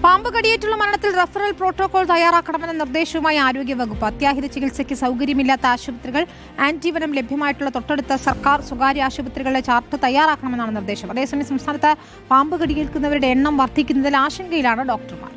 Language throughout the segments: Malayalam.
പാമ്പ് കടിയേറ്റുള്ള മരണത്തിൽ റഫറൽ പ്രോട്ടോകോൾ തയ്യാറാക്കണമെന്ന നിർദ്ദേശവുമായി ആരോഗ്യവകുപ്പ്. അത്യാഹിത ചികിത്സയ്ക്ക് സൗകര്യമില്ലാത്ത ആശുപത്രികൾ, ആന്റിവനം ലഭ്യമായിട്ടുള്ള തൊട്ടടുത്ത സർക്കാർ സ്വകാര്യ ആശുപത്രികളുടെ ചാർട്ട് തയ്യാറാക്കണമെന്നാണ് നിർദ്ദേശം. അതേസമയം സംസ്ഥാനത്ത് പാമ്പ് കടിയേൽക്കുന്നവരുടെ എണ്ണം വർദ്ധിക്കുന്നതിൽ ആശങ്കയിലാണ് ഡോക്ടർമാർ.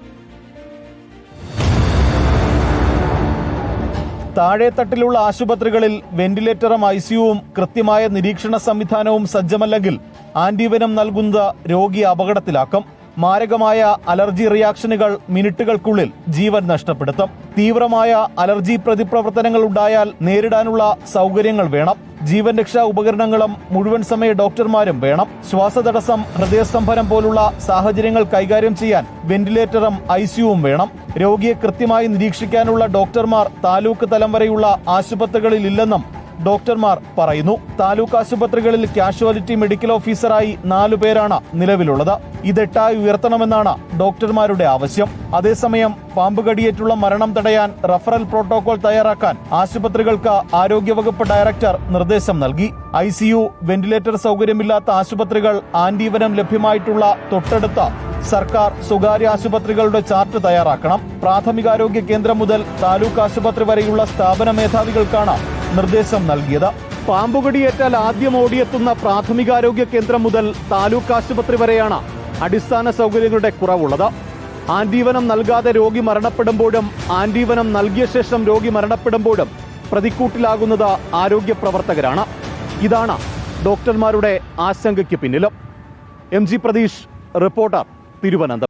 താഴെത്തട്ടിലുള്ള ആശുപത്രികളിൽ വെന്റിലേറ്ററും ഐസിയുവും കൃത്യമായ നിരീക്ഷണ സംവിധാനവും സജ്ജമല്ലെങ്കിൽ ആന്റിവനം നൽകുന്നത് രോഗിയെ അപകടത്തിലാക്കും. മാരകമായ അലർജി റിയാക്ഷനുകൾ മിനിറ്റുകൾക്കുള്ളിൽ ജീവൻ നഷ്ടപ്പെടുത്തും. തീവ്രമായ അലർജി പ്രതിപ്രവർത്തനങ്ങൾ ഉണ്ടായാൽ നേരിടാനുള്ള സൗകര്യങ്ങൾ വേണം. ജീവൻ രക്ഷാ ഉപകരണങ്ങളും മുഴുവൻ സമയ ഡോക്ടർമാരും വേണം. ശ്വാസതടസ്സം, ഹൃദയസ്തംഭനം പോലുള്ള സാഹചര്യങ്ങൾ കൈകാര്യം ചെയ്യാൻ വെന്റിലേറ്ററും ഐസിയുവും വേണം. രോഗിയെ കൃത്യമായി നിരീക്ഷിക്കാനുള്ള ഡോക്ടർമാർ താലൂക്ക് തലം വരെയുള്ള ആശുപത്രികളിൽ ഇല്ലെന്നും ഡോക്ടർമാർ പറയുന്നു. താലൂക്ക് ആശുപത്രികളിൽ കാഷ്വാലിറ്റി മെഡിക്കൽ ഓഫീസറായി 4 പേരാണ് നിലവിലുള്ളത്. ഇത് 8 ഉയർത്തണമെന്നാണ് ഡോക്ടർമാരുടെ ആവശ്യം. അതേസമയം പാമ്പ് കടിയേറ്റുള്ള മരണം തടയാൻ റഫറൽ പ്രോട്ടോകോൾ തയ്യാറാക്കാൻ ആശുപത്രികൾക്ക് ആരോഗ്യവകുപ്പ് ഡയറക്ടർ നിർദ്ദേശം നൽകി. ഐസിയു, വെന്റിലേറ്റർ സൗകര്യമില്ലാത്ത ആശുപത്രികൾ, ആന്റിവനം ലഭ്യമായിട്ടുള്ള തൊട്ടടുത്ത സർക്കാർ സ്വകാര്യ ആശുപത്രികളുടെ ചാർട്ട് തയ്യാറാക്കണം. പ്രാഥമികാരോഗ്യ കേന്ദ്രം മുതൽ താലൂക്ക് ആശുപത്രി വരെയുള്ള സ്ഥാപന മേധാവികൾക്കാണ് നിർദ്ദേശം നൽകിയത്. പാമ്പുകടിയേറ്റാൽ ആദ്യം ഓടിയെത്തുന്ന പ്രാഥമികാരോഗ്യ കേന്ദ്രം മുതൽ താലൂക്ക് ആശുപത്രി വരെയാണ് അടിസ്ഥാന സൗകര്യങ്ങളുടെ കുറവുള്ളത്. ആന്റിവനം നൽകാതെ രോഗി മരണപ്പെടുമ്പോഴും ആന്റിവനം നൽകിയ ശേഷം രോഗി മരണപ്പെടുമ്പോഴും പ്രതിക്കൂട്ടിലാകുന്നത് ആരോഗ്യ പ്രവർത്തകരാണ്. ഇതാണ് ഡോക്ടർമാരുടെ ആശങ്കയ്ക്ക് പിന്നിലും. MG Pratheesh, reporter, Thiruvananthapuram.